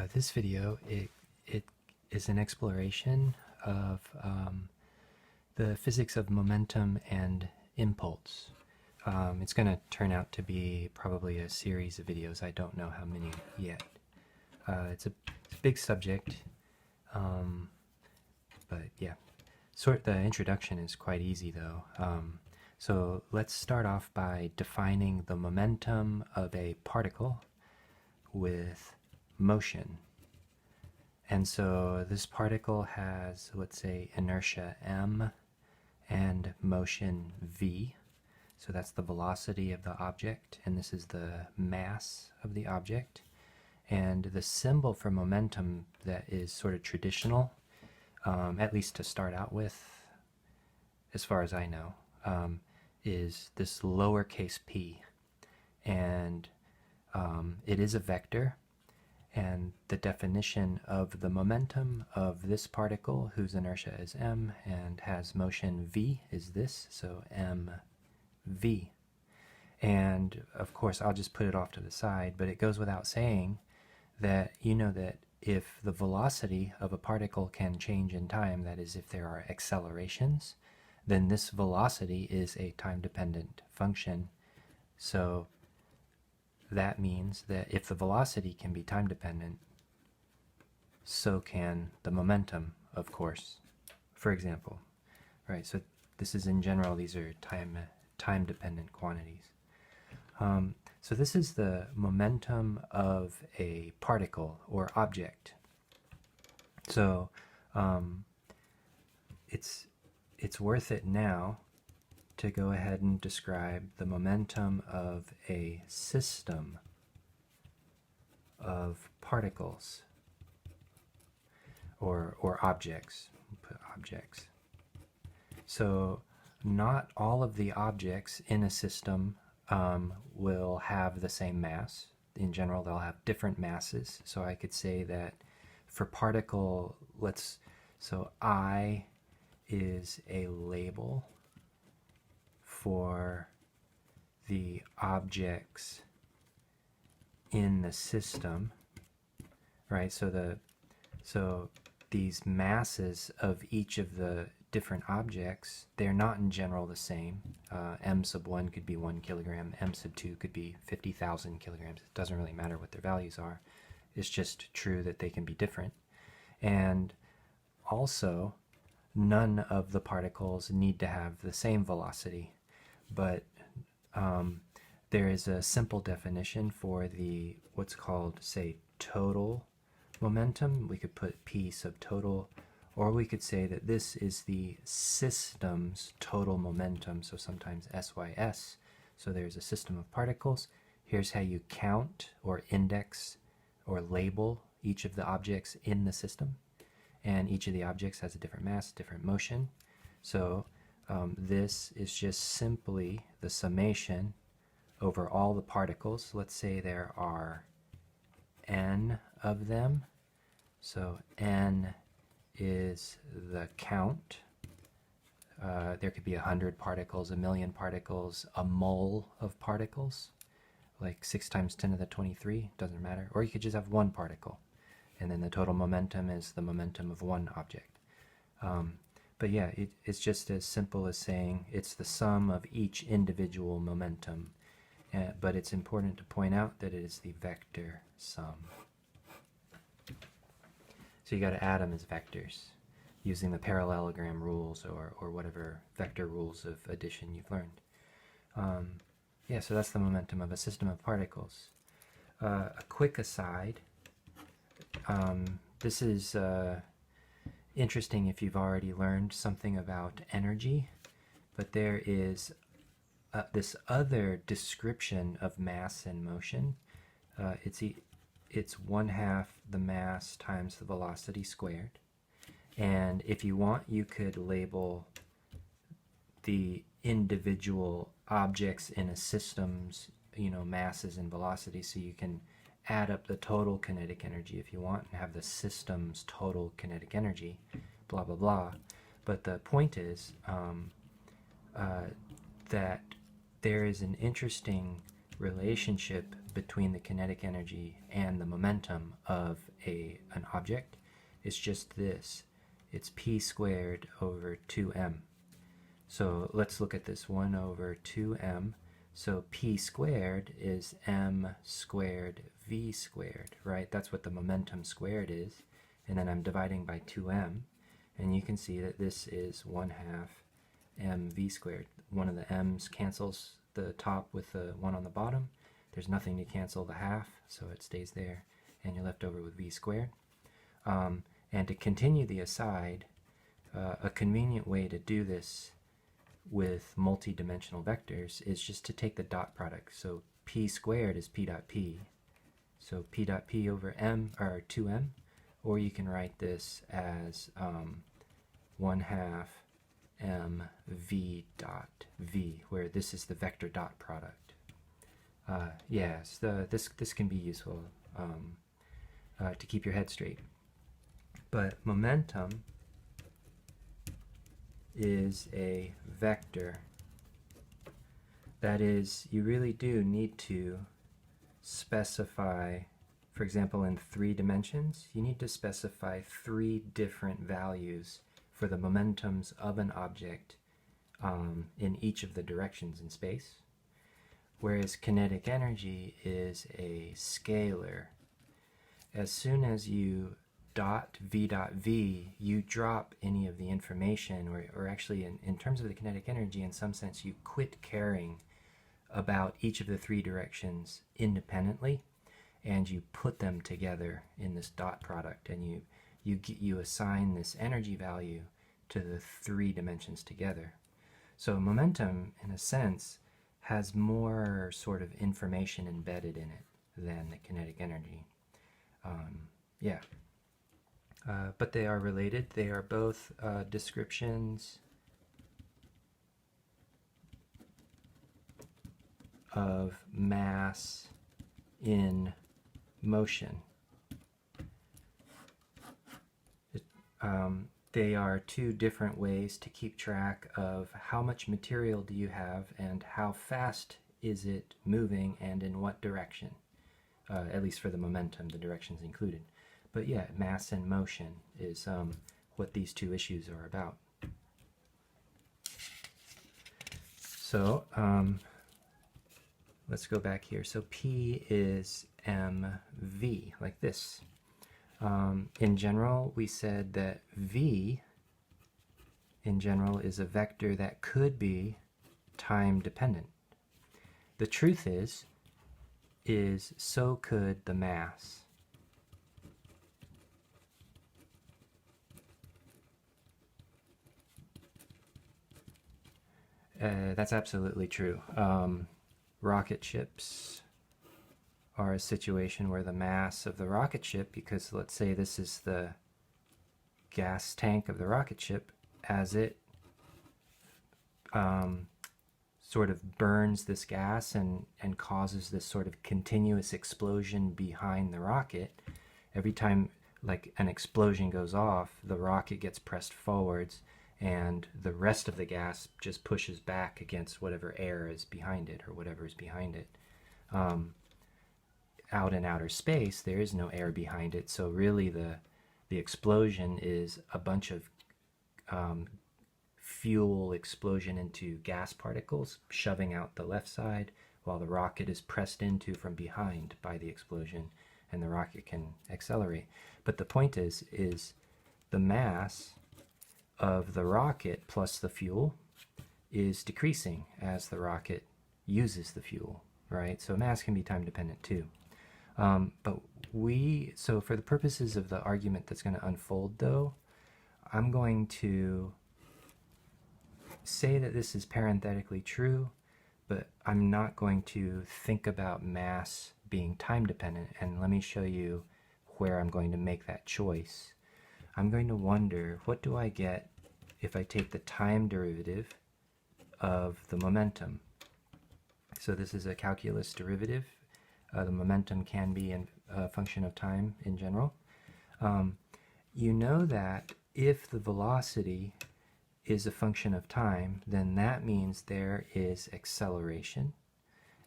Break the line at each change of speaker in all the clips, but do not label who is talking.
This video, it is an exploration of the physics of momentum and impulse. It's going to turn out to be probably a series of videos. I don't know how many yet. It's a big subject, but yeah. The introduction is quite easy though. So let's start off by defining the momentum of a particle with motion. And so this particle has, let's say, inertia m and motion v. So that's the velocity of the object, and this is the mass of the object. And the symbol for momentum that is sort of traditional, at least to start out with, as far as I know, is this lowercase p. And it is a vector. And the definition of the momentum of this particle, whose inertia is m and has motion v, is this, so mv. And of course, I'll just put it off to the side, but it goes without saying that you know that if the velocity of a particle can change in time, that is, if there are accelerations, then this velocity is a time-dependent function. So that means that if the velocity can be time-dependent, so can the momentum, of course, for example. Right, so this is in general, these are time-dependent quantities. So this is the momentum of a particle or object. So it's worth it now to go ahead and describe the momentum of a system of particles or objects. Put objects. So not all of the objects in a system will have the same mass. In general, they'll have different masses. So I could say that for particle, so I is a label for the objects in the system, right? So these masses of each of the different objects, they're not in general the same. M sub 1 could be 1 kilogram, M sub 2 could be 50,000 kilograms. It doesn't really matter what their values are. It's just true that they can be different. And also, none of the particles need to have the same velocity. But there is a simple definition for the what's called, say, total momentum. We could put P sub total, or we could say that this is the system's total momentum, so sometimes SYS. So there's a system of particles. Here's how you count or index or label each of the objects in the system. And each of the objects has a different mass, different motion. So this is just simply the summation over all the particles. Let's say there are n of them. So n is the count. There could be 100 particles, 1,000,000 particles, a mole of particles, like 6 times 10 to the 23, doesn't matter. Or you could just have one particle. And then the total momentum is the momentum of one object. But yeah, it's just as simple as saying it's the sum of each individual momentum. But it's important to point out that it is the vector sum. So you got to add them as vectors using the parallelogram rules or whatever vector rules of addition you've learned. Yeah, so that's the momentum of a system of particles. A quick aside. This is interesting if you've already learned something about energy, but there is this other description of mass and motion. It's 1/2 the mass times the velocity squared. And if you want, you could label the individual objects in a system's, masses and velocities, so you can add up the total kinetic energy if you want and have the system's total kinetic energy, blah, blah, blah. But the point is that there is an interesting relationship between the kinetic energy and the momentum of an object is just this. It's p squared over 2m. So let's look at this 1 over 2m. So p squared is m squared v squared, right? That's what the momentum squared is. And then I'm dividing by 2m. And you can see that this is 1/2 mv squared. One of the m's cancels the top with the one on the bottom. There's nothing to cancel the half, so it stays there. And you're left over with v squared. And to continue the aside, a convenient way to do this with multi-dimensional vectors is just to take the dot product. So p squared is p dot p. So p dot p over m, or 2m. Or you can write this as 1/2 m v dot v, where this is the vector dot product. Yes, this can be useful to keep your head straight. But momentum is a vector. That is, you really do need to specify, for example, in 3 dimensions, you need to specify 3 different values for the momentums of an object in each of the directions in space. Whereas kinetic energy is a scalar. As soon as you dot v, you drop any of the information, or actually in terms of the kinetic energy, in some sense, you quit caring about each of the 3 directions independently, and you put them together in this dot product, and you assign this energy value to the 3 dimensions together. So momentum, in a sense, has more sort of information embedded in it than the kinetic energy. But they are related. They are both descriptions of mass in motion. They are 2 different ways to keep track of how much material do you have and how fast is it moving and in what direction, at least for the momentum, the directions included. But yeah, mass and motion is what these 2 issues are about. So let's go back here. So P is mv, like this. In general, we said that v, in general, is a vector that could be time dependent. The truth is so could the mass. That's absolutely true. Rocket ships are a situation where the mass of the rocket ship, because let's say this is the gas tank of the rocket ship, as it sort of burns this gas and causes this sort of continuous explosion behind the rocket, every time like an explosion goes off, the rocket gets pressed forwards, and the rest of the gas just pushes back against whatever air is behind it, or whatever is behind it. Out in outer space, there is no air behind it, so really the explosion is a bunch of fuel explosion into gas particles, shoving out the left side, while the rocket is pressed into from behind by the explosion, and the rocket can accelerate. But the point is the mass of the rocket plus the fuel is decreasing as the rocket uses the fuel, right? So mass can be time dependent too. So for the purposes of the argument that's going to unfold though, I'm going to say that this is parenthetically true, but I'm not going to think about mass being time dependent, and let me show you where I'm going to make that choice. I'm going to wonder, what do I get if I take the time derivative of the momentum? So this is a calculus derivative. The momentum can be a function of time in general. You know that if the velocity is a function of time, then that means there is acceleration.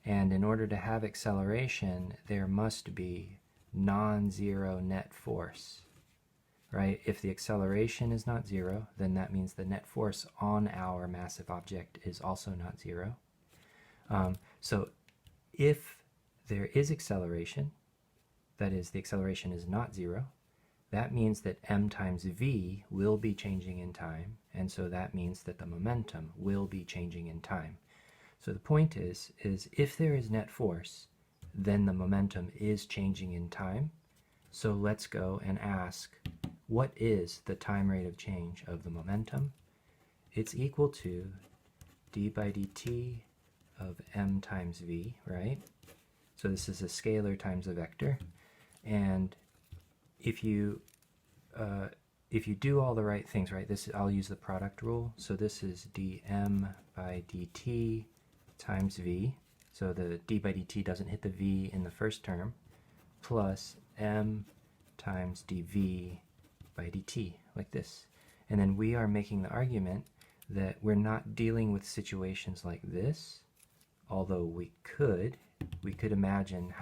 And in order to have acceleration, there must be non-zero net force, right? If the acceleration is not zero, then that means the net force on our massive object is also not zero. So if there is acceleration, that is, the acceleration is not zero, that means that m times v will be changing in time, and so that means that the momentum will be changing in time. So the point is if there is net force, then the momentum is changing in time. So let's go and ask, what is the time rate of change of the momentum? It's equal to d by dt of m times v, right? So this is a scalar times a vector. And if you do all the right things, right, this, I'll use the product rule. So this is dm by dt times v. So the d by dt doesn't hit the v in the first term, plus m times dv by dt, like this. And then we are making the argument that we're not dealing with situations like this, although we could imagine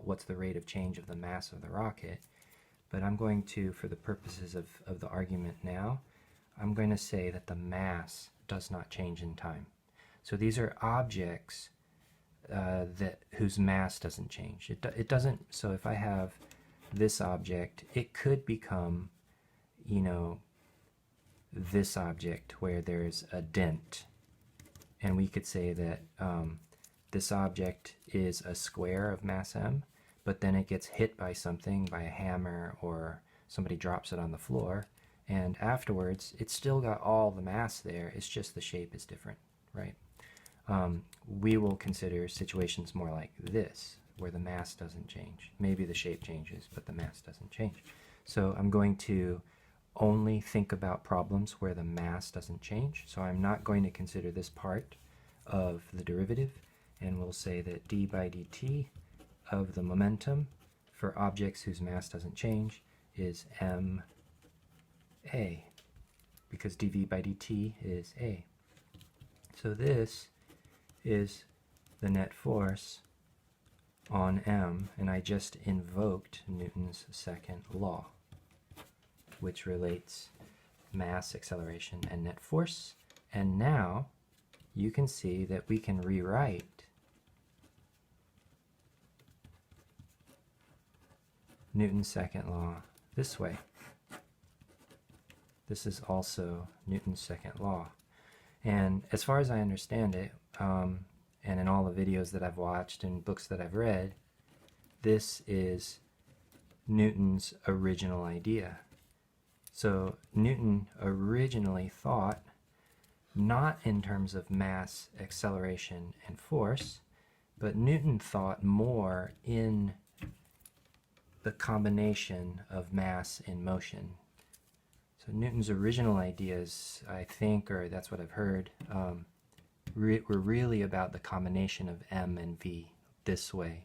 what's the rate of change of the mass of the rocket. But I'm going to, for the purposes of the argument now, I'm going to say that the mass does not change in time. So these are objects whose mass doesn't change. It doesn't. So if I have this object, it could become, this object where there's a dent, and we could say that this object is a square of mass m, but then it gets hit by something, by a hammer, or somebody drops it on the floor, and afterwards it's still got all the mass there, it's just the shape is different, right? We will consider situations more like this, where the mass doesn't change. Maybe the shape changes, but the mass doesn't change. So I'm going to only think about problems where the mass doesn't change. So I'm not going to consider this part of the derivative, and we'll say that d by dt of the momentum for objects whose mass doesn't change is ma, because dv by dt is a. So this is the net force on m, and I just invoked Newton's second law, which relates mass, acceleration, and net force. And now you can see that we can rewrite Newton's second law this way. This is also Newton's second law. And as far as I understand it, and in all the videos that I've watched and books that I've read, this is Newton's original idea. So Newton originally thought not in terms of mass, acceleration, and force, but Newton thought more in the combination of mass and motion. So Newton's original ideas, I think, or that's what I've heard, were really about the combination of m and v this way.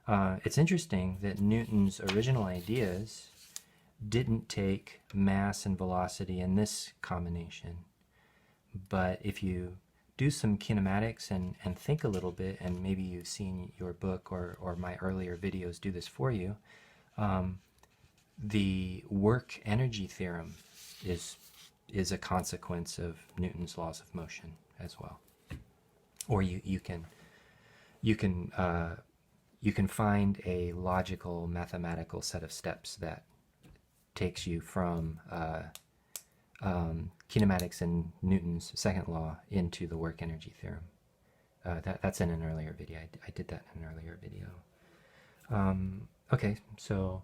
It's interesting that Newton's original ideas didn't take mass and velocity in this combination. But if you do some kinematics and think a little bit, and maybe you've seen your book or my earlier videos do this for you, the work energy theorem is a consequence of Newton's laws of motion as well. Or you can find a logical mathematical set of steps that takes you from kinematics and Newton's second law into the work energy theorem. That's in an earlier video. I did that in an earlier video. Okay, so